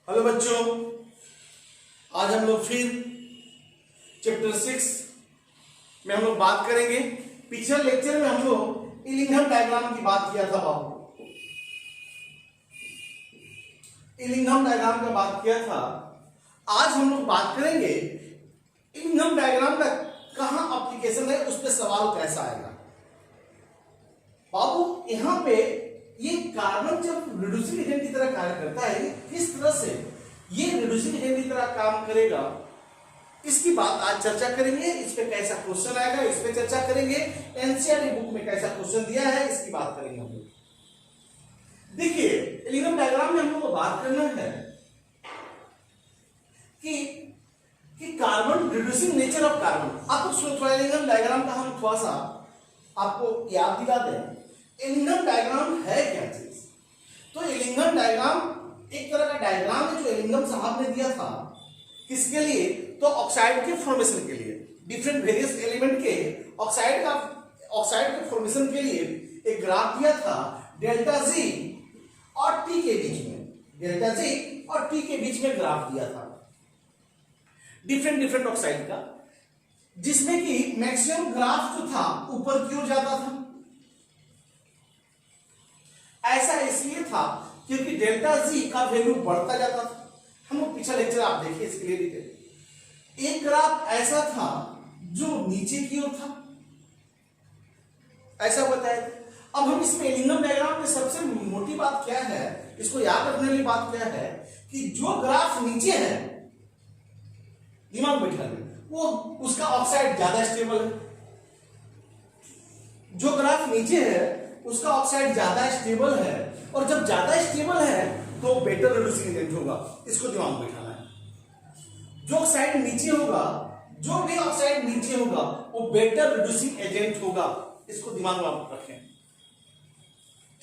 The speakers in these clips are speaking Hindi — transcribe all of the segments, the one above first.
हेलो बच्चों, आज हम लोग फिर चैप्टर 6 में हम लोग बात करेंगे। पिछले लेक्चर में हम लोग इलिंघम डायग्राम की बात किया था बाबू। इलिंघम डायग्राम का बात किया था। आज हम लोग बात करेंगे इलिंघम डायग्राम का कहां एप्लीकेशन है, उस पर सवाल कैसा आएगा। बाबू यहां पे ये कार्बन जब रिड्यूसिंग एजेंट की तरह कार्य करता है, किस तरह से ये रिड्यूसिंग एजेंट की तरह काम करेगा, इसकी बात आज चर्चा करेंगे। इस पे कैसा क्वेश्चन आएगा, इस पे चर्चा करेंगे। एनसीईआरटी बुक में कैसा क्वेश्चन दिया है, इसकी बात करेंगे हम लोग। देखिए, इलिंघम डायग्राम में हम लोग को बात करना है कि carbon reducing nature of carbon. आपको थोड़ा इलिंघम डायग्राम का हम थोड़ा सा आपको याद दिला दें। इलिंघम डायग्राम है क्या चीज? तो इलिंघम डायग्राम एक तरह का डायग्राम है जो इलिंघम साहब ने दिया था। किसके लिए? तो ऑक्साइड के फॉर्मेशन के लिए, डिफरेंट वेरियस एलिमेंट के ऑक्साइड के फॉर्मेशन के लिए एक ग्राफ दिया था डेल्टा जी और टी के बीच में। डेल्टा जी और टी के बीच में ग्राफ दिया था डिफरेंट ऑक्साइड का, जिसमें कि मैक्सिमम ग्राफ जो था ऊपर की ओर जाता था। ऐसा इसलिए था क्योंकि डेल्टा जी का वैल्यू बढ़ता जाता था। हम लोग पिछला लेक्चर आप देखिए, इसके लिए डिटेल। एक ग्राफ ऐसा था जो नीचे की ओर था, ऐसा बताया। अब हम इसमें इलिंघम डायग्राम में सबसे मोटी बात क्या है, इसको याद रखने वाली बात क्या है कि जो ग्राफ नीचे है, दिमाग बैठा ले, वो उसका ऑक्साइड ज्यादा स्टेबल है। जो ग्राफ नीचे है उसका ऑक्साइड ज्यादा स्टेबल है, और जब ज्यादा स्टेबल है तो बेटर रिड्यूसिंग एजेंट होगा। इसको दिमाग में बैठाना है। जो ऑक्साइड नीचे होगा, जो भी ऑक्साइड नीचे होगा, वो बेटर रिड्यूसिंग एजेंट होगा। इसको दिमाग में आप रखें,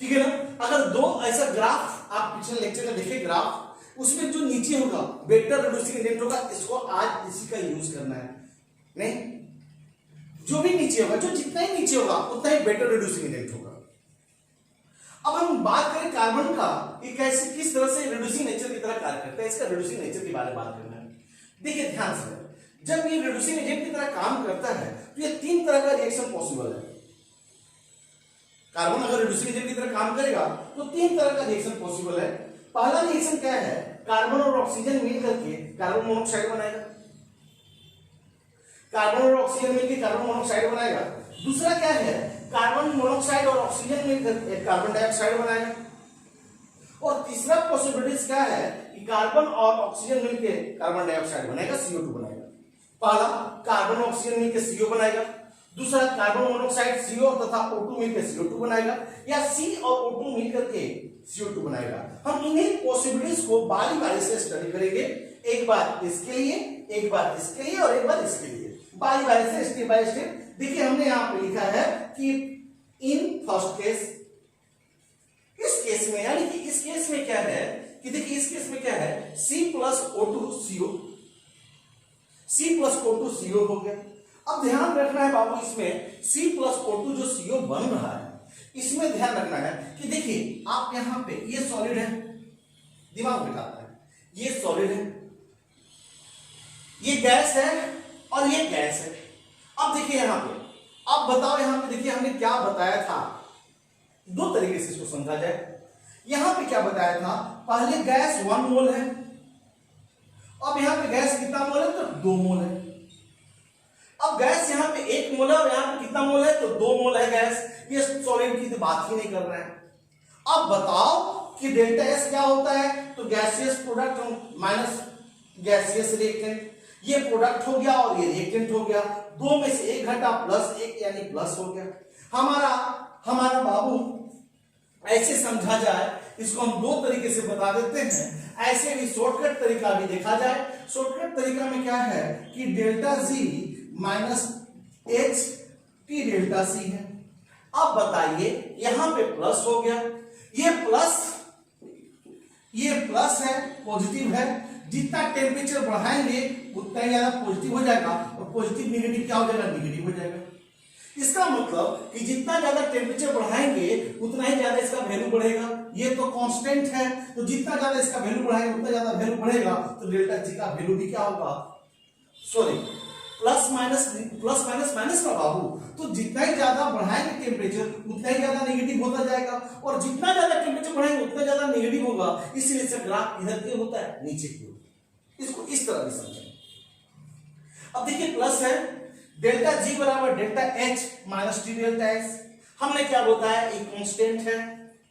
ठीक है ना। अगर दो ऐसा ग्राफ आप पिछले लेक्चर में देखें, ग्राफ उसमें जो नीचे होगा बेटर रिड्यूसिंग एजेंट होगा। इसको आज इसी का यूज करना है। नहीं, जो भी नीचे होगा, जो जितना ही नीचे होगा उतना ही बेटर रिड्यूसिंग एजेंट होगा। अब हम बात करें कार्बन का, ये कैसे किस तरह से रिड्यूसिंग नेचर की तरह कार्य करता है, इसका रिड्यूसिंग नेचर के बारे में बात करना है। देखिए ध्यान से, जब ये रिड्यूसिंग एजेंट की तरह काम करता है तो ये तीन तरह का रिएक्शन पॉसिबल है। कार्बन अगर रिड्यूसिंग एजेंट की तरह काम करेगा तो तीन तरह का रिएक्शन पॉसिबल है। पहला रिएक्शन क्या है? कार्बन और ऑक्सीजन मिलकर के कार्बन मोनोऑक्साइड बनाएगा। कार्बन और ऑक्सीजन मिलकर कार्बन मोनोऑक्साइड बनाएगा। दूसरा क्या है? कार्बन मोनोऑक्साइड और ऑक्सीजन मिलकर एक कार्बन डाइऑक्साइड बनाएगा। और तीसरा पॉसिबिलिटीज क्या है कि कार्बन और ऑक्सीजन मिलकर कार्बन डाइऑक्साइड बनाएगा, CO2 बनाएगा। पहला कार्बन और ऑक्सीजन मिलकर CO बनाएगा। दूसरा कार्बन मोनोऑक्साइड CO तथा O2 मिलकर CO2 बनाएगा, या C और O2 मिलकर के CO2 बनाएगा। हम इन्हीं पॉसिबिलिटीज को बारी बारी से स्टडी करेंगे। एक बार इसके लिए, एक बार इसके लिए और एक बार इसके लिए, बारी बारी से स्टेप बाय स्टेप। देखिए हमने यहां पे लिखा है कि इन फर्स्ट केस, इस केस में, यानी कि इस केस में क्या है कि देखिए इस केस में क्या है, C plus O2 CO, C plus O2 CO हो गया। अब ध्यान रखना है बाबू, इसमें C प्लस O2 जो CO बन रहा है, इसमें ध्यान रखना है कि देखिए आप यहां पे ये सॉलिड है, दिमाग बिठाता है, ये सॉलिड है, ये गैस है और ये गैस है। अब देखिए यहां पे, अब बताओ यहां पे देखिए हमने क्या बताया था, दो तरीके से इसको समझा जाए। यहां पे क्या बताया था, पहले गैस 1 मोल है, अब यहां पे गैस कितना मोल है? तो 2 मोल है। अब गैस यहां पे 1 मोल है और यहां पे कितना मोल है? तो 2 मोल है गैस। ये सॉलिड की तो बात ही नहीं कर रहे हैं। अब बताओ कि डेल्टा S क्या होता है? तो gaseous product minus gaseous reactant, ये प्रोडक्ट हो गया और ये रिएक्टेंट हो गया। दो में से एक घटा प्लस एक, यानी प्लस हो गया। हमारा बाबू ऐसे समझा जाए, इसको हम दो तरीके से बता देते हैं। ऐसे भी शॉर्टकट तरीका भी देखा जाए। शॉर्टकट तरीका में क्या है कि delta G minus H T delta C है। अब बताइए यहां पे प्लस हो गया, ये प्लस है, पॉजिटिव है। जितना टेम्परेचर बढ़ाएंगे उतना ही ज्यादा पॉजिटिव हो जाएगा, और पॉजिटिव निगेटिव क्या हो जाएगा? निगेटिव हो जाएगा। इसका मतलब कि जितना ज्यादा टेम्परेचर बढ़ाएंगे उतना ही ज्यादा इसका वैल्यू बढ़ेगा। ये तो कांस्टेंट है, तो जितना ज्यादा इसका वैल्यू बढ़ाएंगे उतना ज्यादा वैल्यू बढ़ेगा, तो डेल्टा जी का वैल्यू भी क्या होगा, सॉरी प्लस माइनस माइनस का बाबू, तो जितना ही ज्यादा बढ़ाएंगे टेम्परेचर उतना ही ज्यादा नेगेटिव होता जाएगा, और जितना ज्यादा टेम्परेचर बढ़ाएंगे उतना ज्यादा नेगेटिव होगा, इसलिए इसका ग्राफ इधर क्यों होता है, नीचे की ओर। इसको इस तरह भी समझें। अब देखिए प्लस है डेल्टा जी बराबर delta H minus T delta S. हमने क्या बताया, एक कांस्टेंट है,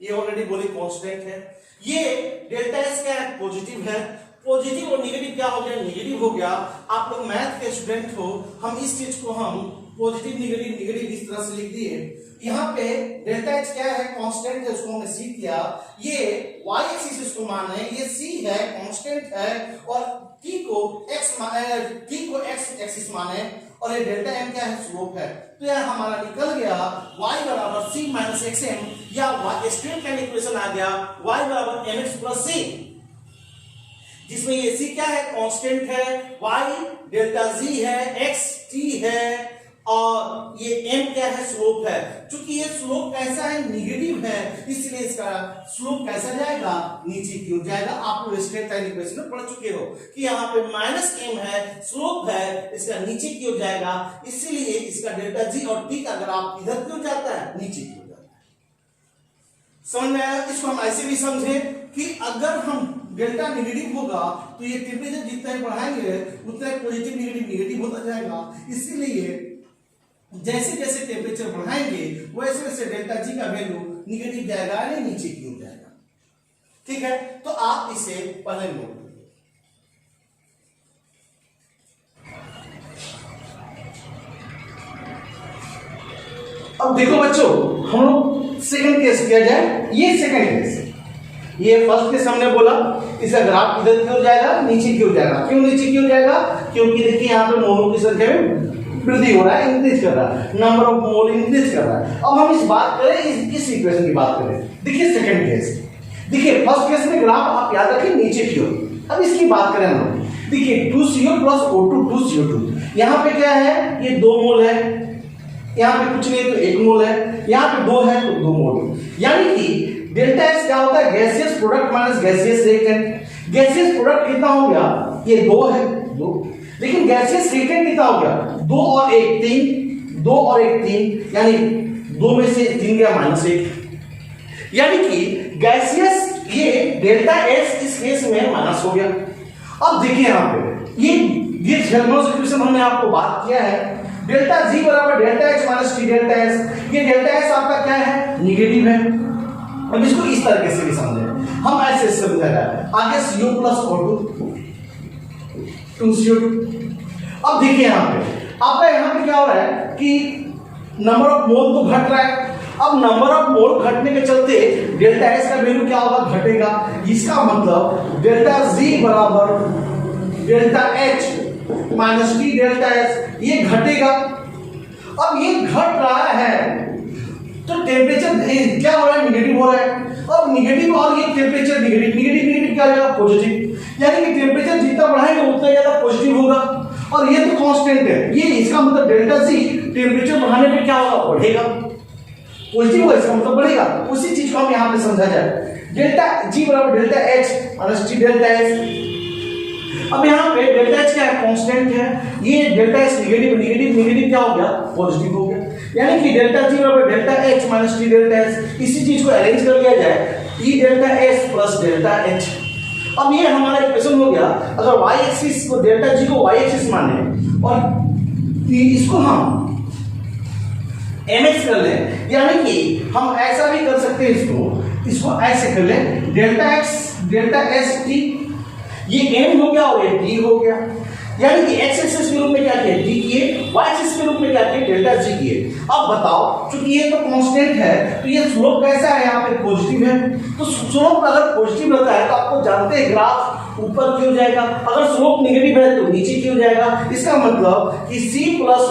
ये ऑलरेडी बोली कांस्टेंट है। ये डेल्टा एस क्या है, पॉजिटिव है। पॉजिटिव और नेगेटिव क्या हो गया, नेगेटिव हो गया। आप लोग मैथ के स्टूडेंट हो, हम इस चीज को हम पॉजिटिव नेगेटिव नेगेटिव इस तरह से लिख दिए। यहाँ पे डेल्टा एच क्या है, कांस्टेंट है, उसको हमने सी किया। ये y एक्सिस इसको माने, ये c है, कांस्टेंट है, और t को x एक्सिस माने, और ये डेल्टा m क्या है, स्लोप है। तो यह हमारा निकल गया y बराबर c माइनस xm, या स्ट्रेट लाइन इक्वेशन आ गया y बराबर mx प्लस c, जिसमें ये c क्या है, कांस्टेंट है, y डेल्टा z है, x t है, और ये m क्या है, स्लोप है। क्योंकि ये स्लोप कैसा है, नेगेटिव है, इसलिए इसका स्लोप कैसा जाएगा, नीचे की ओर जाएगा। आप लोग स्ट्रेट लाइन इक्वेशन में पढ़ चुके हो कि यहाँ पे माइनस m है, स्लोप है, इसका नीचे की ओर जाएगा, इसलिए इसका डेल्टा जी और टी का ग्राफ इधर की ओर जाता है, नीचे की ओर जाता है। समझ में आया? इसको हम ऐसे भी समझे कि अगर हम डेल्टा नेगेटिव होगा तो ये टेम्परेचर जितना ही बढ़ाएंगे उतना ही पॉजिटिव नेगेटिव नेगेटिव होता जाएगा। इसीलिए जैसे जैसे टेम्परेचर बढ़ाएंगे वैसे वैसे डेल्टा जी का वैल्यू नेगेटिव जाएगा, यानी नीचे की ओर जाएगा। ठीक है, तो आप इसे पहले नोट करिए। अब देखो बच्चों, हम लोग सेकंड केस किया जाए। ये सेकंड केस, ये फर्स्ट केस हमने बोला, इसका ग्राफ इधर की ओर जाएगा, नीचे की ओर जाएगा। क्यों नीचे की ओर जाएगा, क्योंकि देखिए यहाँ पे मोलों की संख्या में वृद्धि हो रहा है, इंक्रीज कर रहा है, नंबर ऑफ मोल इंक्रीज कर रहा है। अब हम इस बात करें, इस इक्वेशन की बात करें। देखिए सेकंड केस, देखिए फर्स्ट केस में ग्राफ आप याद रखिए नीचे की ओर। अब इसकी बात करें हम, देखिए 2CO प्लस O2 2CO2, यहाँ पे क्या है, ये 2 मोल है, यहाँ पे कुछ नहीं तो 1 मोल है, यहाँ पे 2 है तो 2 मोल। यानी कि डेल्टा एस क्या होता है, gaseous product minus gaseous reactant. Gaseous product कितना हो गया, ये 2 है 2, लेकिन गैसियस रिएक्टेंट कितना हो गया, 2 और 1 3, 2 और 1 3, यानी 2 में से 3 गया -1, यानी कि गैसियस ये डेल्टा एस इस केस में माइनस हो गया। अब देखिए यहाँ पे ये हेल्महोल्ट्ज इक्वेशन हमने आपको बात किया है, डेल्टा जी बराबर delta H minus T delta S. ये डेल्टा एस आपका क्या है, नेगेटिव है। अब इसको इस तरीके से भी समझें, हम ऐसे समझा जाए, आगे CO प्लस O2 2CO2। अब देखिए यहाँ पे आपका यहाँ पे क्या हो रहा है कि नंबर ऑफ मोल तो घट रहा है। अब नंबर ऑफ मोल घटने के चलते डेल्टा एस का वैल्यू क्या होगा, घटेगा। इसका मतलब डेल्टा जी बराबर delta H minus T delta S, ये घटेगा। अब ये घट रहा है तो टेम्परेचर क्या हो रहा है, नेगेटिव हो रहा है। अब नेगेटिव और ये टेम्परेचर नेगेटिव नेगेटिव नेगेटिव क्या जाएगा, पॉजिटिव, यानी कि टेम्परेचर जितना बढ़ाएंगे उतना ज्यादा पॉजिटिव होगा। और ये तो कांस्टेंट है, ये इसका मतलब डेल्टा जी टेम्परेचर बढ़ाने पे क्या होगा, बढ़ेगा, पॉजिटिव होगा, इसका मतलब बढ़ेगा। उसी चीज को हम यहाँ पे समझा जाए, डेल्टा जी बराबर delta H minus T delta S. अब यहाँ पे डेल्टा एच क्या है, कांस्टेंट है, ये delta S negative negative negative क्या हो गया, पॉजिटिव हो गया, यानी कि डेल्टा जी बराबर delta H minus T delta S. इसी चीज को अरेंज कर लिया जाए, T delta S plus delta H. अब ये हमारा इक्वेशन हो गया। अगर y एक्सिस को डेल्टा जी को y एक्सिस माने और इसको हम mx कर लें, यानी कि हम ऐसा भी कर सकते हैं, इसको ऐसे कर लें, delta x delta S T, ये m हो गया और ये t हो गया, यानी कि x एक्सिस के रूप में क्या किया, t किए, y एक्सिस के रूप में क्या किया, डेल्टा g किए। अब बताओ, क्योंकि ये तो कांस्टेंट है तो ये स्लोप कैसा है, यहाँ पे पॉजिटिव है। तो स्लोप अगर पॉजिटिव रहता है तो आपको जानते हैं ग्राफ ऊपर क्यों जाएगा, अगर स्लोप नेगेटिव है तो नीचे क्यों जाएगा। इसका मतलब कि CO प्लस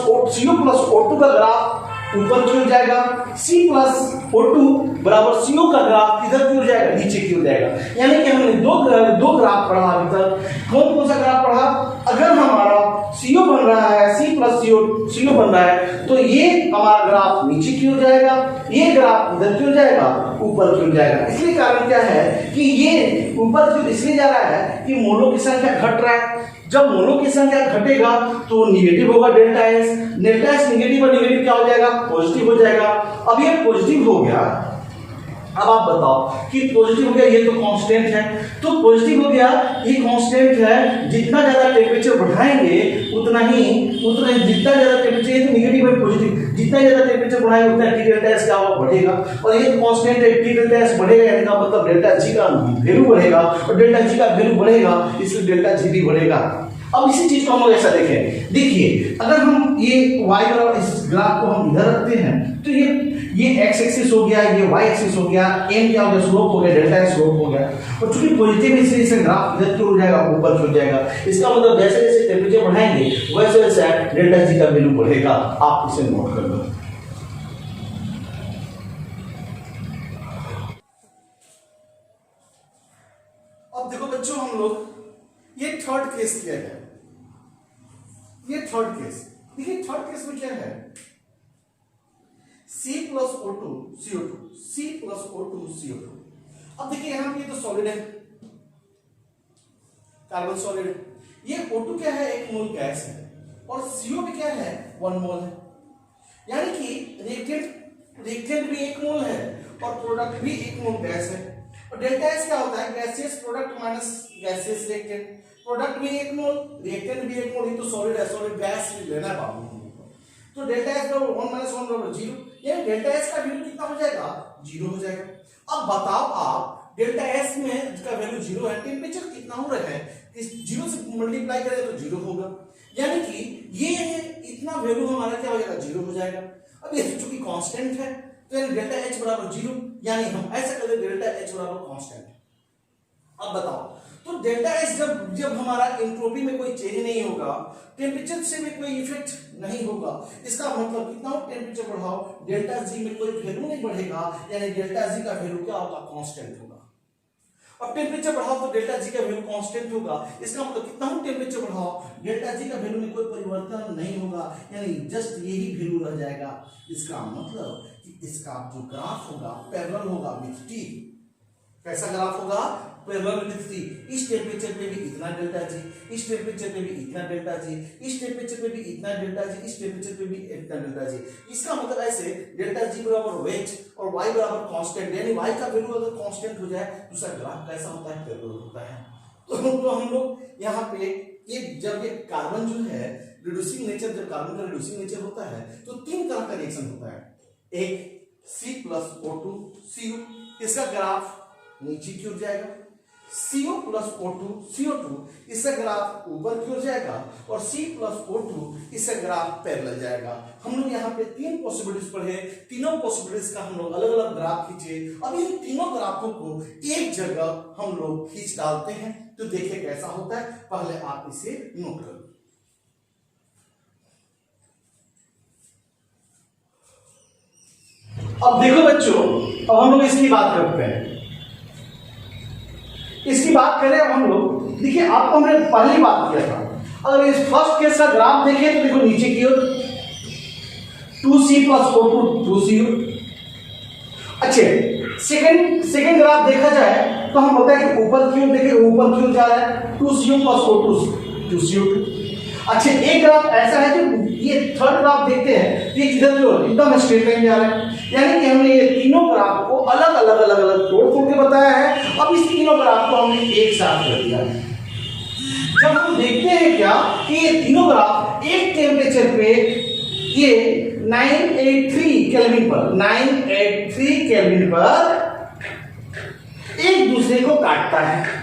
O2 का ग्राफ ऊपर की ओर जाएगा, C प्लस O2 बराबर CO का ग्राफ किधर की ओर जाएगा, नीचे की ओर जाएगा। यानी कि हमने दो ग्राफ पढ़ा अभी तक। कौन कौन सा ग्राफ पढ़ा? अगर हमारा CO बन रहा है, C प्लस CO बन रहा है, तो ये हमारा ग्राफ नीचे की ओर जाएगा, ये ग्राफ इधर की ओर जाएगा, ऊपर की ओर जाएगा। इसलिए कारण क्या है कि ये ऊपर की ओर इसलिए जा रहा है कि मोलों की संख्या घट रहा है। जब मोलों की संख्या घटेगा तो निगेटिव होगा delta S. Delta S negative और निगेटिव क्या हो जाएगा, पॉजिटिव हो जाएगा। अब ये पॉजिटिव हो गया, अब आप बताओ कि पॉजिटिव हो गया, ये तो कांस्टेंट है, तो पॉजिटिव हो गया, ये कांस्टेंट है। जितना ज्यादा टेम्परेचर बढ़ाएंगे उतना जितना ज्यादा टेम्परेचर, तो निगेटिव और पॉजिटिव, जितना ज्यादा टेम्परेचर बढ़ाएंगे उतना टी डेल्टा एस क्या होगा, बढ़ेगा। और ये तो कांस्टेंट है, टी डेल्टा एस बढ़ेगा, यानी का मतलब डेल्टा जी का वैल्यू बढ़ेगा, और डेल्टा जी का वैल्यू बढ़ेगा इसलिए डेल्टा जी भी बढ़ेगा। अब इसी चीज को हम लोग ऐसा देखें, देखिए अगर हम ये y बराबर इस ग्राफ को हम इधर रखते हैं तो ये x एक्सिस हो गया, ये y एक्सिस हो गया, m क्या हो गया, स्लोप हो गया, डेल्टा एस स्लोप हो गया। और चूंकि पॉजिटिव है इसलिए इसका ग्राफ इधर की ओर जाएगा, ऊपर की ओर जाएगा। इसका मतलब जैसे जैसे टेम्परेचर बढ़ाएंगे वैसे वैसे डेल्टा जी का वैल्यू बढ़ेगा। आप इसे नोट कर लो। अब देखो बच्चों, हम लोग ये थर्ड केस किया है, ये थर्ड केस। देखिए थर्ड केस में क्या है, C plus O2 CO2, C plus O2 CO2। अब देखिए यहां पे तो सॉलिड है, कार्बन सॉलिड है। ये O2 क्या है, 1 मोल गैस है, और CO भी क्या है, 1 मोल है। यानी कि रिएक्टेंट भी 1 मोल है और प्रोडक्ट भी 1 मोल गैस है। और डेल्टा एस क्या होता है, gaseous product minus gaseous reactant. Product भी 1 मोल, रिएक्टेंट भी 1 मोल, ये तो सॉलिड है, सॉलिड गैस लेना है बाबू। तो डेल्टा एस बराबर 1 माइनस 1 बराबर 0, यानी डेल्टा एस का वैल्यू कितना हो जाएगा, 0 हो जाएगा। अब बताओ आप, डेल्टा एस में जिसका वैल्यू 0 है, टेम्परेचर कितना हो रहा है, इस 0 से मल्टीप्लाई करें तो 0 होगा, यानी कि ये इतना वैल्यू हमारा क्या हो जाएगा, 0 हो जाएगा। अब ये चूंकि कांस्टेंट है तो यानी डेल्टा एच बराबर 0, यानी हम ऐसा कर दें डेल्टा एच बराबर कांस्टेंट। अब बताओ, तो डेल्टा एस जब हमारा एंट्रोपी में कोई चेंज नहीं होगा, टेम्परेचर से भी कोई इफेक्ट नहीं होगा, इसका मतलब कितना हो टेम्परेचर बढ़ाओ, डेल्टा जी में कोई वैल्यू नहीं बढ़ेगा, यानी डेल्टा जी का वैल्यू क्या होगा, कांस्टेंट होगा। अब टेम्परेचर बढ़ाओ तो डेल्टा जी का वैल्यू कांस्टेंट होगा, इसका मतलब कितना हो टेम्परेचर बढ़ाओ, डेल्टा जी का वैल्यू में कोई परिवर्तन नहीं होगा, यानी जस्ट यही वैल्यू रह जाएगा। इसका मतलब कि इसका जो ग्राफ होगा पैरेलल होगा विद टी। कैसा ग्राफ होगा, पैरेलल विद टी। इस टेम्परेचर पे भी इतना डेल्टा जी, इस टेम्परेचर पे भी इतना डेल्टा जी, इस टेम्परेचर पे भी इतना डेल्टा जी, इस टेम्परेचर पे भी इतना डेल्टा जी। इसका मतलब ऐसे डेल्टा जी बराबर वेट और y बराबर कांस्टेंट, यानी y का वैल्यू अगर कांस्टेंट हो जाए तो उसका ग्राफ कैसा होता है, पैरेलल होता है। तो हम लोग यहाँ पे ये जब ये कार्बन जो है रिड्यूसिंग नेचर, जब कार्बन का रिड्यूसिंग नेचर होता है तो 3 तरह का रिएक्शन होता है। एक C प्लस O2 CO, इसका ग्राफ नीचे की ओर जाएगा। CO प्लस O2 CO2, इसका ग्राफ ऊपर की ओर जाएगा, और C प्लस O2 इसका ग्राफ पैरेलल जाएगा। हम लोग यहाँ पे 3 पॉसिबिलिटीज पढ़े, तीनों पॉसिबिलिटीज का हम लोग अलग अलग ग्राफ खींचे। अब इन तीनों ग्राफों को एक जगह हम लोग खींच डालते हैं तो देखिए कैसा होता है। पहले आप इसे नोट करो। अब देखो बच्चों, अब हम लोग इसकी बात करते हैं। इसकी बात करें अब हम लोग, देखिए आपको हमने पहली बात किया था, अगर इस फर्स्ट केस का ग्राफ देखें तो देखो नीचे की ओर 2C प्लस O2 2CO। अच्छे, सेकंड ग्राफ देखा जाए तो हम बोलते हैं कि ऊपर की ओर देखिए, ऊपर की ओर जा रहा है 2CO प्लस O2 2CO2। अच्छा, एक ग्राफ ऐसा है जो ये थर्ड ग्राफ देखते हैं, ये किधर जो एकदम स्ट्रेट लाइन जा रहा है, यानी कि हमने ये तीनों ग्राफ को अलग अलग तोड़ के बताया है। अब इस तीनों ग्राफ को हमने एक साथ कर दिया है। जब हम देखते हैं क्या कि ये तीनों ग्राफ एक टेम्परेचर पे ये 983 केल्विन पर एक दूसरे को काटता है,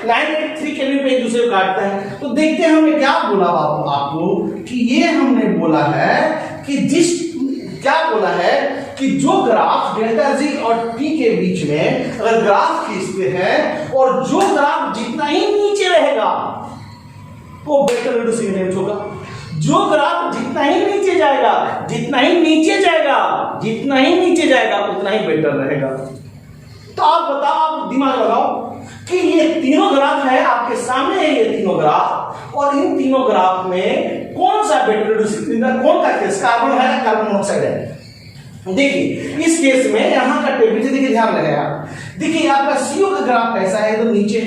983 केल्विन पे एक दूसरे को काटता है। तो देखते हैं हमने क्या बोला आपको कि ये हमने बोला है कि जो ग्राफ डेल्टा जी और टी के बीच में अगर ग्राफ खींचते हैं और जो ग्राफ जितना ही नीचे रहेगा वो बेटर रिड्यूसिंग रेंज होगा, जो ग्राफ जितना ही नीचे जाएगा जितना ही नीचे जाएगा उतना ही बेटर रहेगा। तो आप बताओ, आप दिमाग लगाओ कि ये तीनों ग्राफ है आपके सामने है, ये तीनों ग्राफ, और इन तीनों ग्राफ में कौन सा बेटर रिड्यूसिंग, कौन सा केस कार्बन है कार्बन मोनोऑक्साइड है। देखिए इस केस में यहां का टेम्परेचर देखिए, ध्यान लगाया, देखिए आपका CO का ग्राफ कैसा है, तो नीचे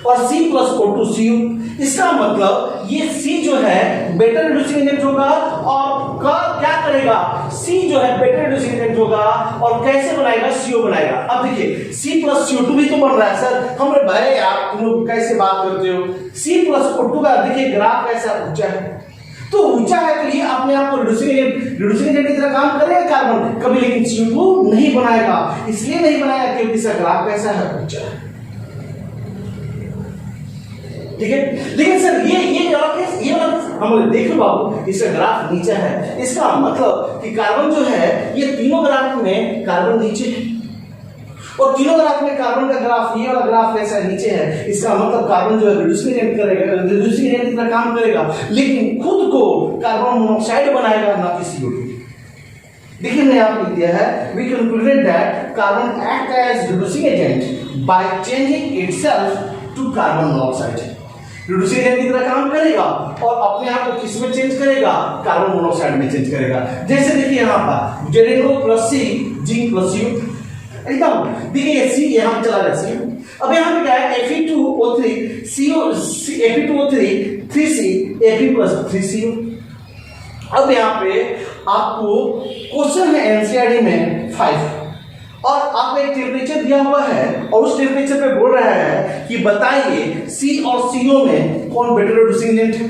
और C+O2CO, इसका मतलब ये C जो है बेटर रिड्यूसिंग एजेंट होगा और क्या करेगा, C जो है बेटर रिड्यूसिंग एजेंट होगा और कैसे बनाएगा, CO बनाएगा। अब देखिए C+CO2 भी तो बन रहा है सर, हमरे भाई आप तुम लोग कैसे बात करते हो, C+O2 का देखिए ग्राफ कैसा ऊंचा है, तो ऊंचा है तो ये अपने आप को रिड्यूसिंग एजेंट की तरह काम करेगा कार्बन कभी, लेकिन CO2 नहीं बनाएगा। इसलिए नहीं बनाएगा क्योंकि इसका ग्राफ कैसा है, ऊंचा है, ठीक है। लेकिन सर ये ग्राफ है, ये हम देखो बाबू, इसका ग्राफ नीचे है, इसका मतलब कि कार्बन जो है ये तीनों ग्राफ में कार्बन नीचे है, और तीनों ग्राफ में कार्बन का ग्राफ, ये वाला ग्राफ कैसा है, नीचे है। इसका मतलब कार्बन जो है रिड्यूसिंग एजेंट करेगा, रिड्यूसिंग एजेंट की तरह काम करेगा, लेकिन खुद को कार्बन मोनोऑक्साइड बनाएगा, ना कि CO2। देखिए मैंने यहाँ लिख दिया है, we concluded that carbon act as reducing agent by changing itself to carbon monoxide. Reducing agent की तरह काम करेगा और अपने आप को किस में चेंज करेगा, कार्बन मोनोऑक्साइड में चेंज करेगा। जैसे देखिए यहाँ पर जेरेनो plus C, zinc plus U, एकदम देखिए C यहाँ चला गया C। अब यहाँ पे क्या है, Fe2O3 Fe2O3 3C Fe plus 3CO। अब यहाँ पे आपको क्वेश्चन है एनसीईआरटी में 5, और आपको एक टेम्परेचर दिया हुआ है और उस टेम्परेचर पे बोल रहा है कि बताइए C और CO में कौन बेटर रिड्यूसिंग एजेंट है।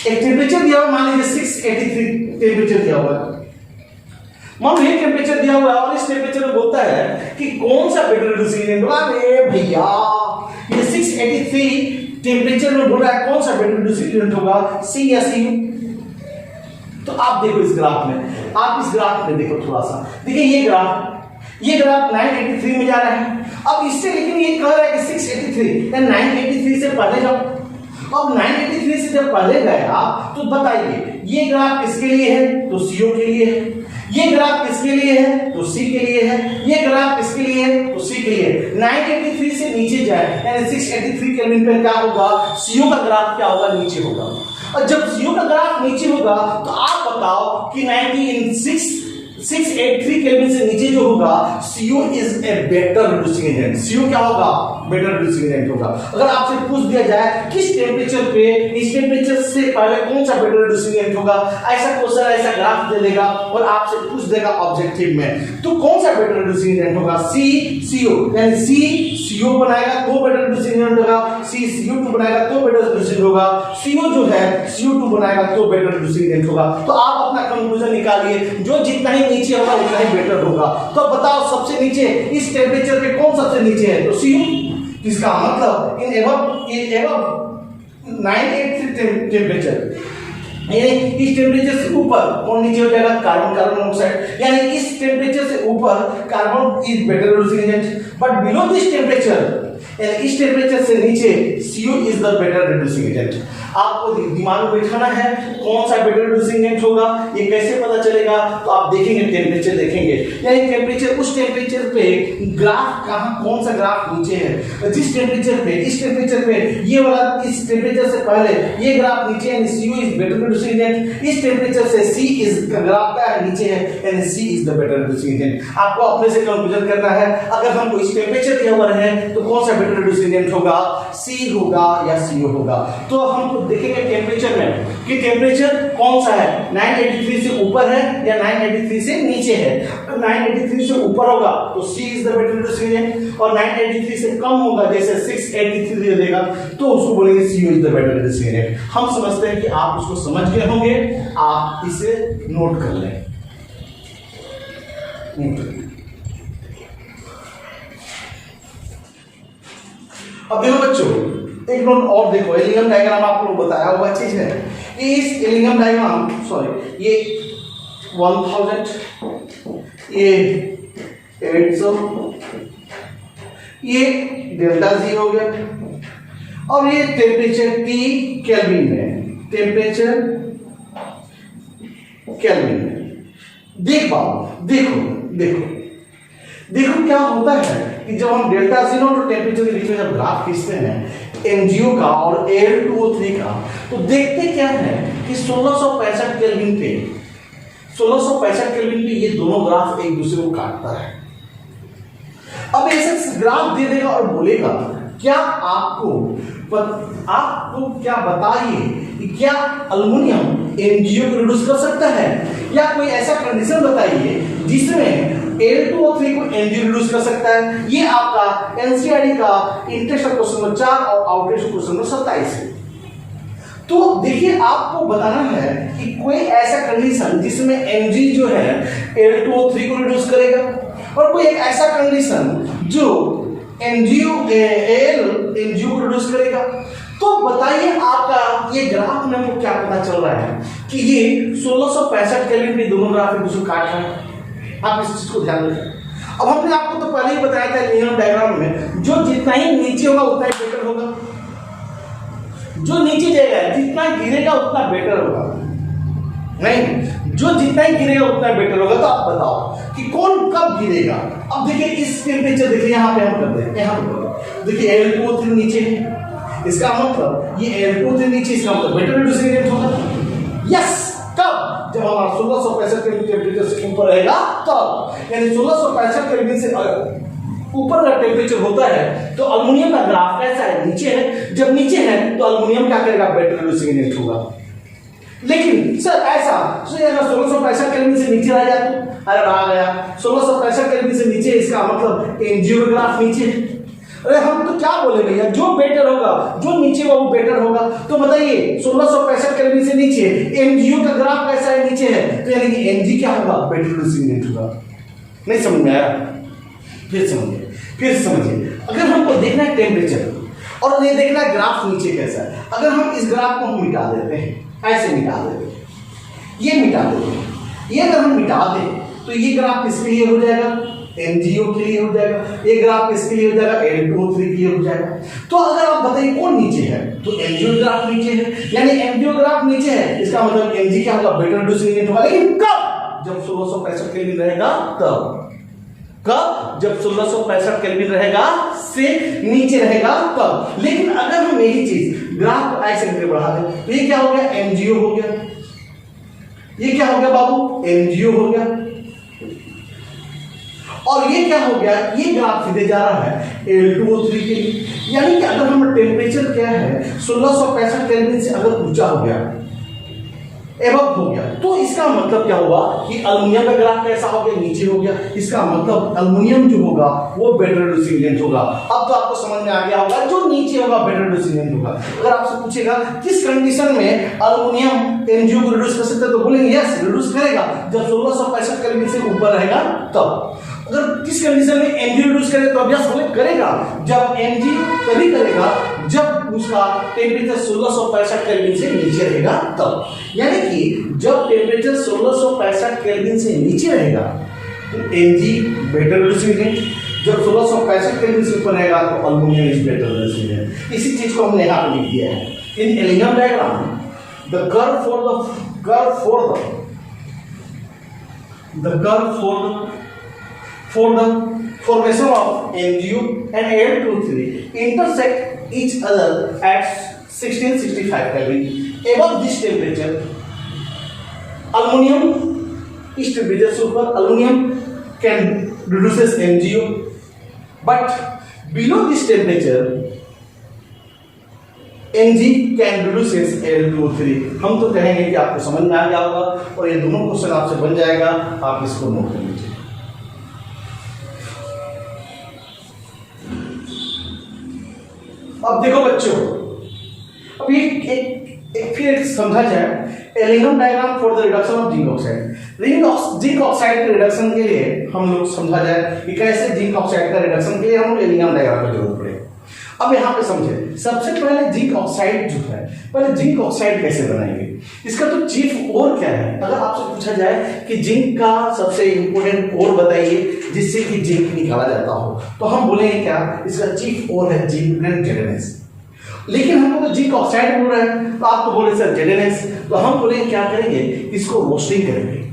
एक टेम्परेचर दिया हुआ, मान लीजिए 683 टेम्परेचर दिया हुआ है, मान लीजिए टेम्परेचर दिया हुआ है और इस टेम्परेचर में बोलता है कि कौन सा बेटर रिड्यूसिंग एजेंट होगा। अरे भैया ये 683 टेम्परेचर में बोल रहा है कौन सा बेटर रिड्यूसिंग एजेंट होगा, C या CO। तो आप देखो इस ग्राफ में, आप इस ग्राफ में देखो थोड़ा सा, देखिए ये ग्राफ 983 में जा रहा है। अब इससे लेकिन ये कह रहा है कि 683 या 983 से पहले जाओ। अब 983 से जब पहले गया तो बताइए ये ग्राफ किसके लिए है, तो CO के लिए है, ये ग्राफ किसके लिए है, तो C के लिए है, ये ग्राफ किसके लिए है, तो C के लिए। 983 से नीचे जाए यानी 683 केल्विन पे क्या होगा, CO का ग्राफ क्या होगा, नीचे होगा। और जब CO का ग्राफ नीचे होगा तो आप बताओ कि 683 केल्विन से नीचे जो होगा CO is a better reducing agent. CO क्या होगा, बेटर रिड्यूसिंग एजेंट होगा। अगर आपसे पूछ दिया जाए किस टेम्परेचर पे, इस टेम्परेचर से पहले कौन सा बेटर रिड्यूसिंग एजेंट होगा, ऐसा क्वेश्चन ऐसा ग्राफ दे देगा और आपसे पूछ देगा ऑब्जेक्टिव में, तो कौन सा बेटर रिड्यूसिंग एजेंट होगा, CO यानी CO बनाएगा तो बेटर रिड्यूसिंग एजेंट होगा, CO2 बनाएगा तो बेटर रिड्यूसिंग होगा, CO जो है CO2 बनाएगा तो बेटर रिड्यूसिंग एजेंट होगा। तो आप अपना कंक्लूजन निकालिए, जो जितना ही नीचे होगा उतना ही बेटर होगा। तो बताओ सबसे नीचे इस टेम्परेचर पे कौन सबसे नीचे है, तो CO। इसका मतलब इन एबव 983 टेम्परेचर यानी इस टेम्परेचर से ऊपर कौन नीचे हो जाएगा, कार्बन मोनोऑक्साइड। यानी इस टेम्परेचर से ऊपर carbon is better reducing agent, but below this temperature यानी इस टेम्परेचर से नीचे CO is the better reducing agent. आपको दिमाग में बैठाना है कौन सा बेटर रिड्यूसिंग एजेंट होगा, ये कैसे पता चलेगा, तो आप देखेंगे टेम्परेचर देखेंगे, यानी टेम्परेचर उस टेम्परेचर पे ग्राफ कहां, कौन सा ग्राफ नीचे है, जिस टेम्परेचर पे, इस टेम्परेचर पे ये वाला, इस टेम्परेचर से पहले ये ग्राफ नीचे यानी CO is better reducing agent, इस टेम्परेचर से C इज ग्राफ का नीचे है यानी C is the better reducing agent. आपको अपने से कंक्लूजन करना है, अगर हमको इस टेम्परेचर दिया हुआ है तो कौन सा बेटर रिड्यूसिंग एजेंट होगा, C होगा या CO होगा। तो हम देखेंगे टेम्परेचर में कि टेम्परेचर कौन सा है, 983 से ऊपर है या 983 से नीचे है। तो 983 से ऊपर होगा तो C is the better reducing agent, और 983 से कम होगा जैसे 683 दे देगा तो उसको बोलेंगे CO is the better reducing agent. हम समझते हैं कि आप उसको समझ गए होंगे, आप इसे नोट कर लें। अब देखो बच्चों एक नोट और देखो, एलिंगम डायग्राम आपको बताया हुआ चीज है। इस एलिंगम डायग्राम सॉरी ये 1000, ये 800, ये डेल्टा G हो गया, और ये टेम्परेचर T केल्विन में, टेम्परेचर केल्विन में। देख पाओ, देखो देखो देखो क्या होता है कि जब हम डेल्टा जी नॉट और टेम्परेचर के बीच में जब ग्राफ खींचते हैं एमजीओ का और Al2O3 का, तो देखते क्या है कि 1665 केल्विन पे 1665 केल्विन पे ये दोनों ग्राफ एक दूसरे को काटता है। अब ऐसे ग्राफ दे देगा और बोलेगा क्या आपको क्या बताइए कि क्या अल्युमिनियम एमजीओ को रिड्यूस कर सकता है, या कोई ऐसा कंडीशन बताइए जिसमें Al2O3 को एमजीओ रिड्यूस कर सकता है। ये आपका एनसीईआरटी का इंटरेस्ट क्वेश्चन नंबर 4 और आउटरेस्ट क्वेश्चन नंबर 27 है। तो देखिए आपको बताना है कि कोई ऐसा कंडीशन जिसमें Mg जो है Al2O3 को रिड्यूस करेगा, और कोई एक ऐसा कंडीशन जो MgO को रिड्यूस करेगा। तो बताइए आपका ये ग्राफ में हमको क्या पता चल रहा है कि ये 1665 केल्विन पे दोनों ग्राफ एक दूसरे को काट रहे हैं। आप इस चीज को ध्यान रखें। अब हमने आपको तो पहले ही बताया था लीनियर डायग्राम में जो जितना ही नीचे होगा उतना ही बेटर होगा, जो नीचे जाएगा जितना गिरेगा उतना बेटर होगा, नहीं जो जितना ही गिरेगा उतना बेटर होगा। तो आप बताओ कि कौन कब गिरेगा। अब देखिए इस टेम्परेचर देखिए यहाँ पे हम करते हैं, यहाँ पे देखिए Al2O3 नीचे है, इसका मतलब ये Al2O3 नीचे, इसका मतलब बेटर रिड्यूसिंग एजेंट होगा। यस, कब? जब हमारा 1665 केल्विन टेम्परेचर से ऊपर रहेगा तब, यानी 1665 केल्विन से ऊपर का टेम्परेचर होता है तो अल्युमिनियम का ग्राफ कैसा है, नीचे है। जब नीचे है तो अल्युमिनियम क्या करेगा, बेटर रिड्यूसिंग एजेंट होगा। लेकिन सर ऐसा अगर 1665 केल्विन से नीचे रह जाए तो, अरे आ गया 1665 केल्विन से नीचे, इसका मतलब एमजीओ ग्राफ नीचे है। अरे हम तो क्या बोले भैया, जो बेटर होगा, जो नीचे होगा वो बेटर होगा। तो बताइए 1665 केल्विन से नीचे एमजीओ का ग्राफ कैसा है, नीचे है, तो यानी कि एमजी क्या होगा, बेटर रिड्यूसिंग एजेंट होगा। नहीं समझ में आया? फिर समझिए अगर हमको देखना है टेम्परेचर और ये देखना है ग्राफ नीचे कैसा है। अगर हम इस ग्राफ को हम मिटा देते हैं, ऐसे मिटा देते हैं, ये मिटा देते हैं, ये अगर हम मिटा दें तो ये ग्राफ किसके लिए हो जाएगा, एमजीओ के लिए हो जाएगा। ये ग्राफ किसके लिए हो जाएगा, Al2O3 के लिए हो जाएगा। तो अगर आप बताइए कौन नीचे है, तो एमजीओ ग्राफ नीचे है, यानी एमजीओ ग्राफ नीचे है, इसका मतलब एमजी क्या होगा, बेटर रिड्यूसिंग एजेंट होगा। लेकिन कब? जब 1665 केल्विन रहेगा तब। कब? जब 1665 केल्विन रहेगा से नीचे रहेगा तब। लेकिन अगर हम यही चीज ग्राफ को ऐसे करके बढ़ा दें तो ये क्या हो गया, एमजीओ हो गया। ये क्या हो गया बाबू, एमजीओ हो गया। और ये क्या हो गया, ये ग्राफ सीधे जा रहा है Al2O3 के लिए। यानी कि अगर हम टेम्परेचर क्या है 1665 केल्विन से अगर ऊंचा हो गया, एबव हो गया, तो इसका मतलब क्या होगा कि अल्युमिनियम का ग्राफ कैसा हो गया, नीचे हो गया। इसका मतलब अल्युमिनियम जो होगा वो बेटर रिड्यूसिंग एजेंट होगा। अब तो आपको समझ में आ गया होगा, जो नीचे होगा बेटर रिड्यूसिंग एजेंट होगा। अगर आपसे पूछेगा किस कंडीशन में अल्युमिनियम एमजीओ को रिड्यूस कर सकता है, तो बोलेंगे यस रिड्यूस करेगा जब 1665 केल्विन से ऊपर रहेगा तब। अगर किस कंडीशन में एमजी रिड्यूस करे तो अभ्यास बोले करेगा जब एमजी तभी करेगा जब उसका टेम्परेचर 1665 केल्विन से नीचे रहेगा तब। यानी कि जब टेम्परेचर 1665 केल्विन से नीचे रहेगा तो एमजी बेटर रिड्यूसिंग एजेंट, जब 1665 केल्विन से ऊपर रहेगा तो aluminium is better reducing agent. इसी चीज को हमने यहाँ पे लिख दिया है in Ellingham diagram. The curve for the formation of MgO and Al2O3 intersect each other at 1665 Kelvin. Above this temperature, aluminum is temperature super. Aluminum can reduces MgO, but below this temperature, Mg can reduces Al2O3. हम तो कहेंगे कि आपको समझ में आ गया होगा और ये दोनों क्वेश्चन आपसे बन जाएगा, आप इसको नोट कर लीजिए। अब देखो बच्चों, अब ये एक फिर समझा जाए Ellingham diagram for the reduction of zinc oxide. Zinc oxide के रिडक्शन के लिए हम लोग समझा जाए कि कैसे जिंक ऑक्साइड का रिडक्शन के लिए हम लोग एलिगम डायग्राम की जरूरत पड़े। अब यहाँ पे समझे, सबसे पहले जिंक ऑक्साइड जो है, पहले जिंक ऑक्साइड कैसे बनाएंगे, इसका तो चीफ ओर क्या है। अगर आपसे पूछा जाए कि जिंक का सबसे इंपोर्टेंट ओर बताइए जिससे कि जिंक निकाला जाता हो, तो हम बोलेंगे क्या, इसका चीफ ओर है जिंक ग्रेन्युलेस। लेकिन हमको तो जिंक ऑक्साइड बोल रहा है, तो आप तो बोले सर ZnS, तो हम बोले क्या करेंगे, इसको रोस्टिंग करेंगे,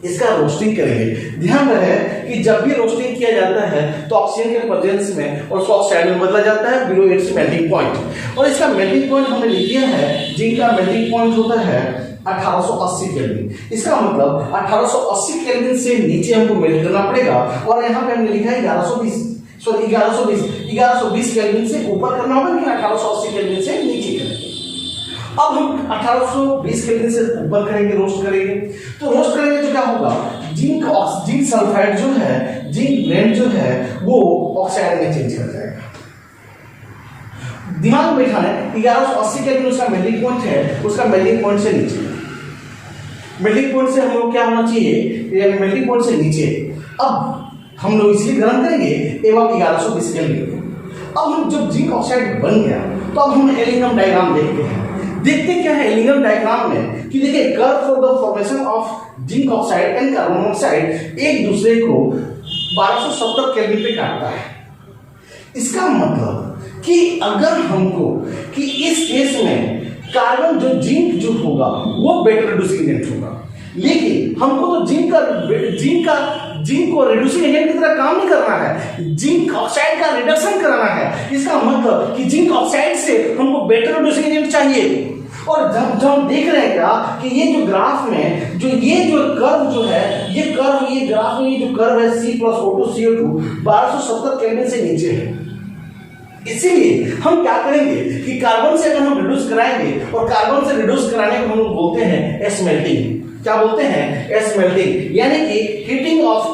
इसका रोस्टिंग करेंगे। ध्यान रहे कि जब भी रोस्टिंग किया जाता है तो ऑक्सीजन के प्रेजेंस में और उसको ऑक्साइड में बदला जाता है बिलो इट्स मेल्टिंग पॉइंट, और इसका मेल्टिंग पॉइंट हमने लिख दिया है, जिंक का मेल्टिंग पॉइंट होता है 1880 केल्विन। इसका मतलब 1880 केल्विन से नीचे हमको मेल्ट करना पड़ेगा, और यहाँ पे हमने लिखा है 1120 केल्विन से ऊपर करना होगा, लेकिन 1880 केल्विन से नीचे करेंगे। अब हम 1820 केल्विन से ऊपर करेंगे, रोस्ट करेंगे, तो रोस्ट करेंगे तो क्या होगा, जिंक सल्फाइड जो है, जिंक ब्लेंड जो है वो ऑक्साइड में चेंज कर जाएगा। दिमाग में बैठाना है 1180 केल्विन उसका मेल्टिंग पॉइंट है, उसका मेल्टिंग पॉइंट से नीचे, मेल्टिंग पॉइंट से हम लोग क्या होना चाहिए, मेल्टिंग पॉइंट से नीचे। अब हम लोग इसलिए गर्म करेंगे एवं 1120 केल्विन। अब हम जब जिंक ऑक्साइड बन गया तो अब हम एलिंगम डायग्राम देखते क्या है एलिंगम डायग्राम में, कि देखिए curve for the formation of zinc oxide and carbon monoxide एक दूसरे को 1270 केल्विन पे काटता है। इसका मतलब कि अगर हमको कि इस केस में कार्बन जो जिंक होगा वो बेटर रिड्यूसिंग एजेंट होगा, लेकिन हमको तो जिंक को रिड्यूसिंग एजेंट की तरह काम नहीं करना है, जिंक ऑक्साइड का रिडक्शन कराना है। इसका मतलब कि जिंक ऑक्साइड से हमको बेटर रिड्यूसिंग एजेंट चाहिए। और जब हम देख रहे हैं क्या कि ये जो ग्राफ में जो कर्व जो है, ये ग्राफ में ये जो कर्व है C+O2CO2 1270 केल्विन से नीचे है। इसीलिए हम क्या करेंगे कि कार्बन से अगर हम रिड्यूस कराएंगे, और कार्बन से रिड्यूस कराने को हम लोग बोलते हैं एस मेल्टिंग। क्या बोलते हैं, एस मेल्टिंग, यानी कि heating of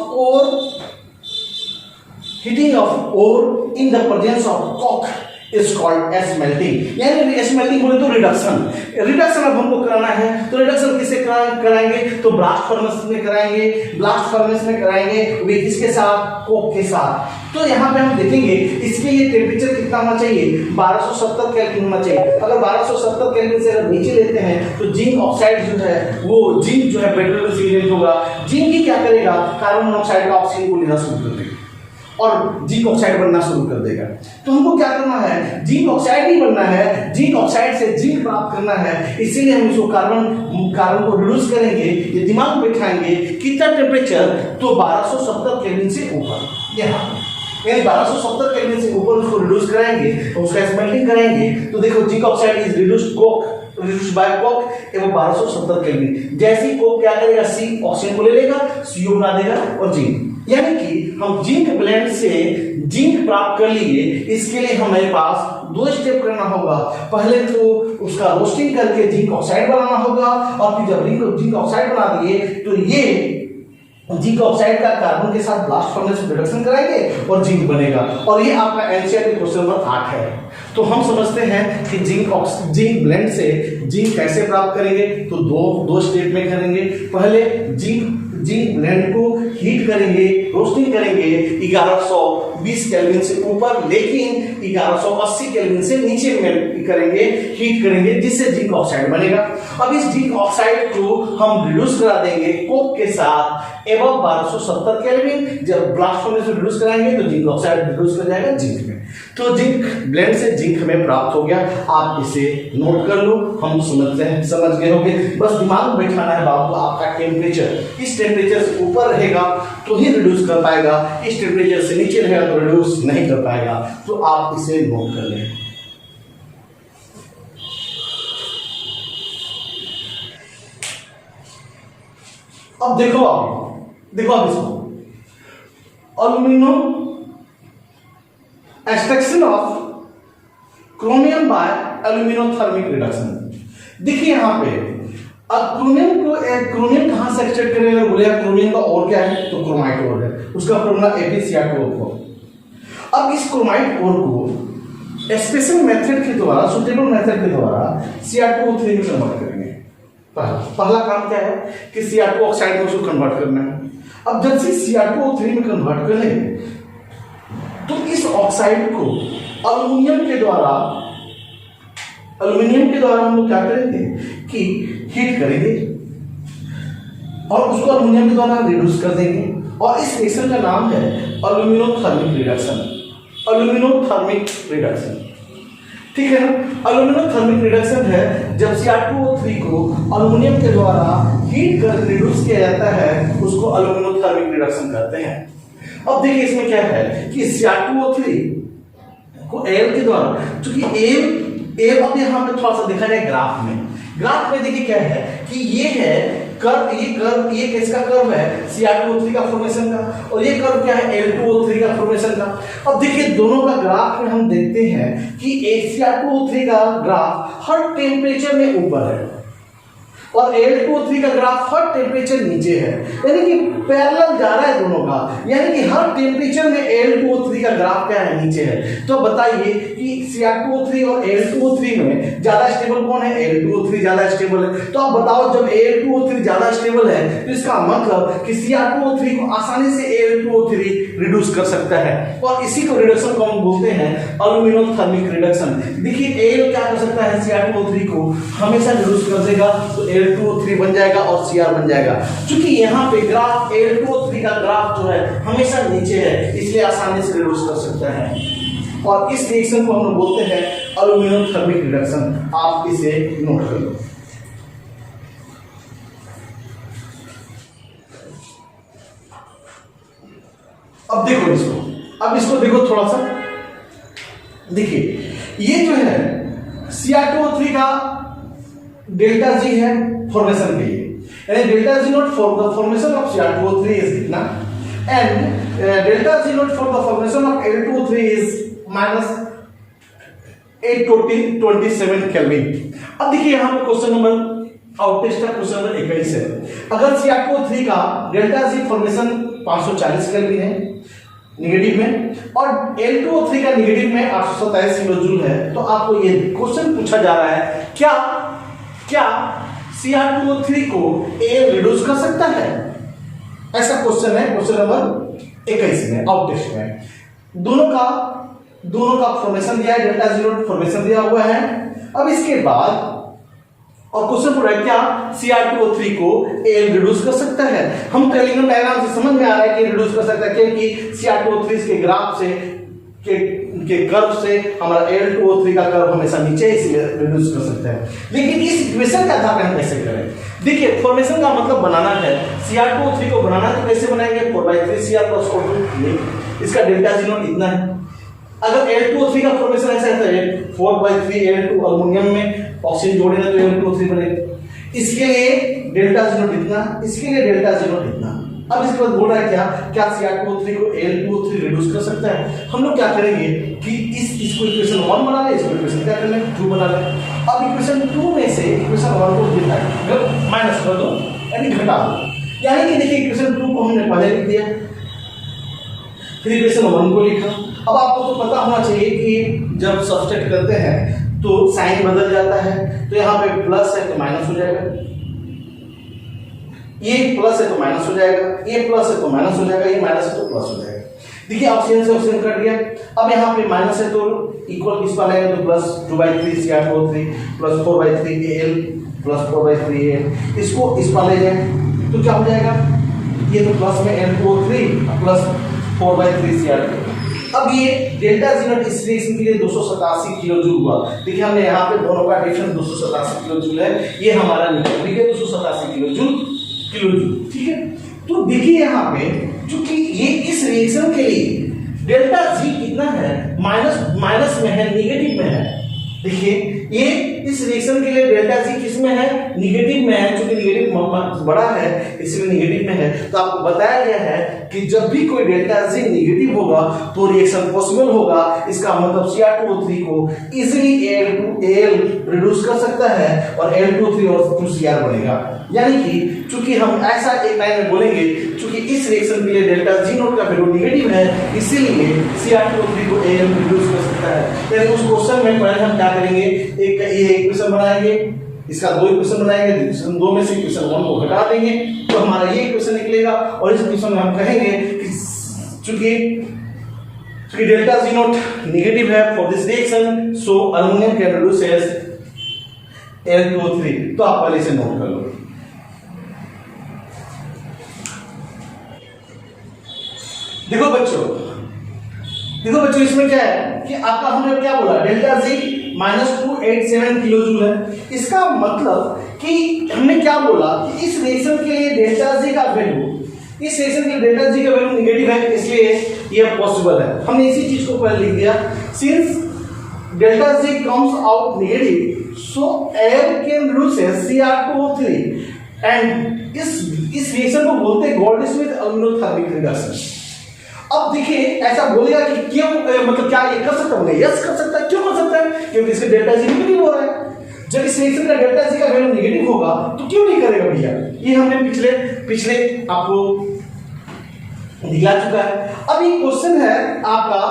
ore in the presence of coke is called smelting. यानी एस मेल्टिंग बोले तो रिडक्शन अब हमको कराना है, तो रिडक्शन किससे कराएंगे, तो ब्लास्ट फर्नेस में कराएंगे वे किसके साथ, कोक के साथ। तो यहाँ पे हम देखेंगे इसके लिए टेम्परेचर कितना होना चाहिए, 1270 केल्विन होना चाहिए। अगर 1270 केल्विन से अगर नीचे लेते हैं तो जिंक ऑक्साइड जो है वो जिंक जो है बेटर रिड्यूसिंग होगा। जिंक ही क्या करेगा, कार्बन मोनोऑक्साइड का ऑक्सीजन को लेना शुरू कर देगा और जिंक ऑक्साइड बनना शुरू कर देगा। तो हमको क्या करना है, जिंक ऑक्साइड नहीं बनना है, जिंक ऑक्साइड से जिंक प्राप्त करना है। इसीलिए हम इसको कार्बन को रिड्यूस करेंगे, ये दिमाग में बैठाएंगे कितना टेम्परेचर, तो 1270 केल्विन से ऊपर, यहाँ यानी 1270 केल्विन से ऊपर उसको रिड्यूस कराएंगे तो उसका स्मेल्टिंग कराएंगे। तो देखो zinc oxide is reduced by Coke एवं 1270 केल्विन। जैसे ही कोक क्या करेगा, सी ऑक्सीजन को ले लेगा, CO बना देगा और जिंक, यानी कि हम जिंक ब्लेंड से जिंक प्राप्त कर लिए। इसके लिए हमारे पास 2 स्टेप करना होगा। पहले तो उसका रोस्टिंग करके जिंक ऑक्साइड बनाना होगा, और फिर जब जिंक ऑक्साइड बना दिए तो ये जिंक ऑक्साइड का कार्बन के साथ ब्लास्ट फर्नेस में रिडक्शन कराएंगे और जिंक बनेगा। और ये आपका एनसीईआरटी क्वेश्चन नंबर 8 है। तो हम समझते हैं कि जिंक ब्लेंड से जिंक कैसे प्राप्त करेंगे, तो दो स्टेप में करेंगे। पहले जिंक ब्लेंड को हीट करेंगे, रोस्टिंग करेंगे 1120 केल्विन से ऊपर, लेकिन 1180 केल्विन से नीचे में करेंगे, हीट करेंगे, जिससे जिंक ऑक्साइड बनेगा। अब इस जिंक ऑक्साइड को हम रिड्यूस करा देंगे कोक के साथ एवं 1270 केल्विन। जब ब्लास्ट फर्नेस से रिड्यूस कराएंगे तो जिंक ऑक्साइड रिड्यूस कर जाएगा जिंक में। तो जिंक ब्लेंड से जिंक हमें प्राप्त हो गया। आप इसे नोट कर लो, हम समझ गए होंगे। बस दिमाग में बैठाना है बाबू, आपका टेम्परेचर इस टेम्परेचर से ऊपर रहेगा तो ही रिड्यूस कर पाएगा, इस टेम्परेचर से नीचे रहेगा तो रिड्यूस नहीं कर पाएगा। तो आप इसे नोट कर लें। अब देखो आप इसको, aluminium extraction of chromium by aluminothermic reduction. देखिए यहाँ पे अब क्रोमियम कहां से एक्सट्रैक्ट करेगा, बोलेगा क्रोमियम का और क्या है, तो क्रोमाइट ओर है, उसका फॉर्मूला ApCr2O4। अब इस क्रोमाइट ओर को स्पेशल मेथड के द्वारा, सुटेबल मेथड के द्वारा Cr2O3 में कन्वर्ट करेंगे। पहला काम क्या है कि Cr2 ऑक्साइड में उसको कन्वर्ट करना है। अब जब से Cr2O3 में कन्वर्ट करेंगे तो इस ऑक्साइड को एल्यूमिनियम के द्वारा हम लोग क्या करेंगे कि हीट करेंगे और उसको एल्यूमिनियम के द्वारा रिड्यूस कर देंगे, और इस रिएक्शन का नाम है एल्यूमिनोथर्मिक रिडक्शन। ठीक है ना। अल्यूमिनियम थर्मिक रिडक्शन है जब Cr2O3 को अल्यूमिनियम के द्वारा हीट कर रिड्यूस किया जाता है, उसको अल्यूमिनियम थर्मिक रिडक्शन कहते हैं। अब देखिए इसमें क्या है कि Cr2O3 को Al के द्वारा, चूंकि Al अब यहाँ पे थोड़ा सा देखा जाए ग्राफ में देखिए क्या है कि ये है कर्व, ये किसका कर्व है, Cr2O3 का फॉर्मेशन का, और ये कर्व क्या है, Al2O3 का फॉर्मेशन का। अब देखिए दोनों का ग्राफ में हम देखते हैं कि Cr2O3 का ग्राफ हर टेम्परेचर में ऊपर है और Al2O3 का ग्राफ हर टेम्परेचर नीचे है, यानी कि पैरेलल जा रहा है दोनों का, यानी कि हर टेम्परेचर में Al2O3 का ग्राफ क्या है, नीचे है। तो बताइए कि Cr2O3 और Al2O3 में ज्यादा स्टेबल कौन है, Al2O3 ज्यादा स्टेबल है। तो आप बताओ जब Al2O3 ज्यादा स्टेबल है तो इसका मतलब कि Cr2O3 को आसानी से Al2O3 रिड्यूस कर सकता है, और इसी को रिडक्शन को हम बोलते हैं अल्यूमिनियम थर्मिक रिडक्शन। देखिए Al क्या कर सकता है, Cr2O3 को हमेशा रिड्यूस कर देगा, तो Al2O3 बन जाएगा और Cr बन जाएगा। क्योंकि यहाँ पे ग्राफ Al2O3 का ग्राफ जो है हमेशा नीचे है, इसलिए आसानी से रिड्यूस कर सकता है, और इस रिएक्शन को हम लोग बोलते हैं अल्यूमिनियम थर्मिक रिडक्शन। आप इसे नोट कर लो। अब इसको देखो थोड़ा सा, देखिए ये जो है Cr2O3 का डेल्टा जी है फॉर्मेशन के लिए, यानी delta G naught for the formation of Cr2O3 is कितना, and delta G naught for the formation of Al2O3 is -827 kelvin. अब देखिए यहाँ पे क्वेश्चन नंबर आउटटेस्ट का क्वेश्चन नंबर 21 है। अगर Cr2O3 का डेल्टा जी फॉर्मेशन 540 केल्विन है निगेटिव में, और Al2O3 का निगेटिव में 827 किलो जूल है, तो आपको ये क्वेश्चन पूछा जा रहा है क्या Cr2O3 को Al रिड्यूस कर सकता है, ऐसा क्वेश्चन है क्वेश्चन नंबर 21 में आउटटेस्ट में। दोनों का फॉर्मेशन दिया है, डेल्टा जीरो फॉर्मेशन दिया हुआ है। अब इसके बाद और क्वेश्चन पूरा है क्या Cr2O3 को Al रिड्यूस कर सकता है। हम कैलिग्राम डायग्राम से समझ में आ रहा है कि रिड्यूस कर सकता है, क्योंकि Cr2O3 के ग्राफ से के कर्व से हमारा Al2O3 का कर्व हमेशा नीचे, इसलिए रिड्यूस कर सकते हैं। लेकिन इस इक्वेशन का आधार हम कैसे करें, देखिए फॉर्मेशन का मतलब बनाना है, Cr2O3 को बनाना तो कैसे बनाएंगे, 4/3 Cr + O2, इसका डेल्टा जी नॉट इतना है। अगर Al2O3 का फॉर्मेशन ऐसा है तो 4/3 Al2 अल्युमिनियम में ऑक्सीजन जोड़ेंगे तो Al2O3 बनेगा। इसके लिए डेल्टा जी नॉट इतना, इसके लिए डेल्टा जी नॉट इतना। अब इसके बाद बोल रहा है क्या Cr2O3 को Al2O3 रिड्यूस कर सकता है। हम लोग क्या करेंगे कि इसको इक्वेशन 1 बना ले, इसको इक्वेशन क्या कर ले 2 बना ले। अब इक्वेशन 2 में से इक्वेशन 1 को माइनस कर दो, यानी घटा दो, यानी कि देखिए इक्वेशन 2 को हमने पहले लिख दिया, फिर इक्वेशन 1 को लिखा। अब आपको तो पता होना चाहिए कि जब सब्सट्रैक्ट करते हैं तो साइन बदल जाता है, तो यहाँ पे प्लस है तो माइनस हो जाएगा, ये प्लस है तो माइनस हो जाएगा, ये प्लस है तो माइनस हो जाएगा, ये माइनस है तो प्लस हो जाएगा। देखिए ऑक्सीजन से ऑक्सीजन कट गया। अब यहाँ पे माइनस है तो इक्वल किस वाला है, तो plus 2/3 Cr2O3 plus 4/3 Al plus 4/3 Al, इसको इस वाले जाए तो क्या हो जाएगा, ये तो प्लस में Al2O3 प्लस 4/3 Cr2। अब ये डेल्टा जी नॉट इस रिएक्शन के लिए 287 किलो जूल हुआ। देखिए हमने यहाँ पे दोनों का डिफरेंस 287 किलो जूल है, ये हमारा निकल गया 287 किलो जूल, ठीक है। तो देखिए यहाँ पे चूंकि ये इस रिएक्शन के लिए डेल्टा जी कितना है, माइनस में है, निगेटिव में है। देखिए ये इस रिएक्शन के लिए डेल्टा जी किस में है, निगेटिव में है, क्योंकि निगेटिव बड़ा है इसलिए निगेटिव में है। तो आपको बताया गया है कि जब भी कोई डेल्टा जी निगेटिव होगा तो रिएक्शन पॉसिबल होगा। इसका मतलब Cr2O3 को इजीली Al रिड्यूस कर सकता है और Al2O3 और 2Cr बनेगा। यानी कि चूंकि हम ऐसा एक लाइन में बोलेंगे, चूंकि इस रिएक्शन के लिए डेल्टा जी नोट का वैल्यू निगेटिव है, इसीलिए Cr2O3 को Al रिड्यूस कर सकता है। यानी उस क्वेश्चन में पहले हम क्या करेंगे, एक ये इक्वेशन बनाएंगे, इसका 2 इक्वेशन बनाएंगे, इक्वेशन 2 में से इक्वेशन 1 को हटा देंगे तो हमारा ये इक्वेशन निकलेगा। और इस इक्वेशन में हम कहेंगे कि चूंकि डेल्टा जी नोट नेगेटिव है for this reaction, so aluminium can reduce as Al2O3। तो आप पहले से नोट कर लो। देखो बच्चों इसमें क्या है कि आपका हमने क्या बोला, डेल्टा जी -287 किलो जूल है। इसका मतलब कि हमने क्या बोला कि इस रिएक्शन के लिए डेल्टा जी का वैल्यू, इस रिएक्शन के लिए डेल्टा जी का वैल्यू निगेटिव है, इसलिए यह पॉसिबल है। हमने इसी चीज को पहले लिख दिया। Since delta G comes out negative so air can reduce Cr2O3 and इस रिएक्शन को बोलते हैं गोल्डस्मिथ अल्यूमिनो-थर्मिक रिडक्शन। अब देखिए ऐसा बोलेगा कि क्यों, मतलब क्या ये कर सकता है? यस कर सकता है। क्यों कर सकता है? क्योंकि इसका डेल्टा जी निगेटिव हो रहा है। जब इस रिएक्शन का डेल्टा जी का वैल्यू निगेटिव होगा तो क्यों नहीं करेगा भैया? ये हमने पिछले आपको दिखा चुका है। अब ये क्वेश्चन है आपका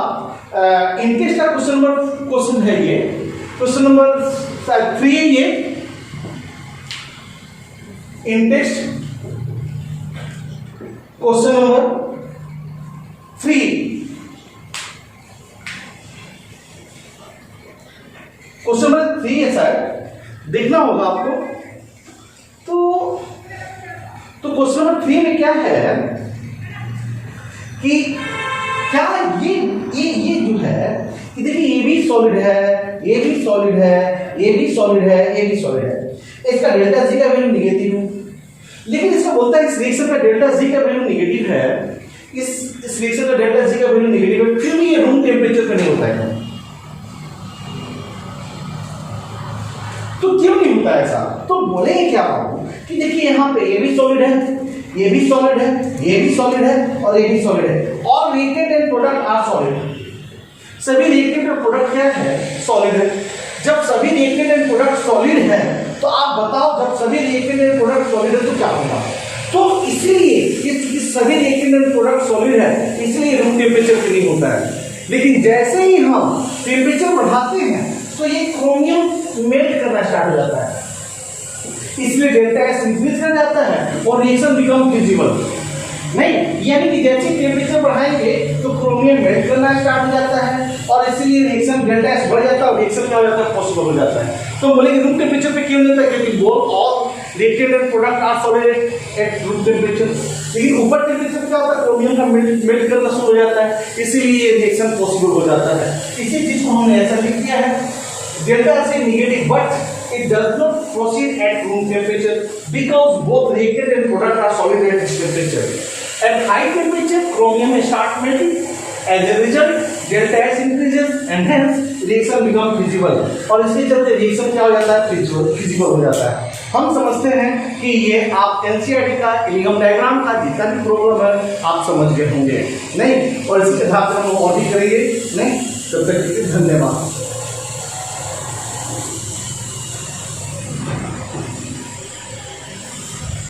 इंटेस्ट का क्वेश्चन है ये क्वेश्चन नंबर 3 है ये interest question number 3। Question number 3 है सर, देखना होगा आपको। तो क्वेश्चन नंबर 3 में क्या है कि क्या ये जो है कि देखिए ये भी सॉलिड है, ये भी सॉलिड है, ये भी सॉलिड है, ये भी सॉलिड है। इसका डेल्टा जी का वैल्यू निगेटिव है, लेकिन इसका बोलता है इस रिएक्शन का डेल्टा जी का वैल्यू निगेटिव है, इस रिएक्शन का डेल्टा जी का वैल्यू निगेटिव है, फिर भी ये रूम टेम्परेचर पे नहीं होता है। तो क्यों नहीं होता है ऐसा? तो बोलेंगे क्या आपको कि देखिए यहाँ पे ये भी सॉलिड है, ये भी सॉलिड है, ये भी सॉलिड है और ये भी सॉलिड है। और reactant and product are solid. सभी रिएक्टेंट और प्रोडक्ट क्या है? सॉलिड है। जब सभी रिएक्टेंट एंड प्रोडक्ट सॉलिड है तो आप बताओ, जब सभी रिएक्टेंट एंड प्रोडक्ट सॉलिड है तो क्या होगा? तो इसलिए ये सभी रिएक्टेंट एंड प्रोडक्ट सॉलिड है, इसलिए रूम टेम्परेचर पे नहीं होता है। लेकिन जैसे ही हम टेम्परेचर बढ़ाते हैं तो ये क्रोमियम मेल्ट करना स्टार्ट हो जाता है, इसलिए डेल्टा एस इंक्रीज कर जाता है और रिएक्शन बिकम फिजिबल। नहीं, यानी कि जैसे टेम्परेचर बढ़ाएंगे तो क्रोमियम मेल्ट करना स्टार्ट हो जाता है और इसीलिए रिएक्शन डेल्टा एस बढ़ जाता है और रिएक्शन क्या हो जाता है? पॉसिबल हो जाता है। तो बोलेंगे रूम टेम्परेचर पे क्यों होता है? क्योंकि both all reactant and product are solid at room temperature. लेकिन ऊपर टेम्परेचर क्या होता है? क्रोमियम का मेल्ट करना शुरू हो जाता है, इसीलिए ये रिएक्शन पॉसिबल हो जाता है। इसी चीज को हमने ऐसा लिख दिया है, delta S is negative but it does not proceed at room temperature because both reactant and product are solid at this temperature. At high temperature, chromium starts melting. As a result, delta S increases and hence reaction becomes visible. और इसके चलते रिएक्शन क्या हो जाता है? फिजिबल हो जाता है। हम समझते हैं कि ये आप एनसीईआरटी का इलियम डायग्राम का जितना भी प्रॉब्लम है आप समझ गए होंगे, नहीं? और इसके हिसाब से हम और भी करेंगे, नहीं? तब तक धन्यवाद।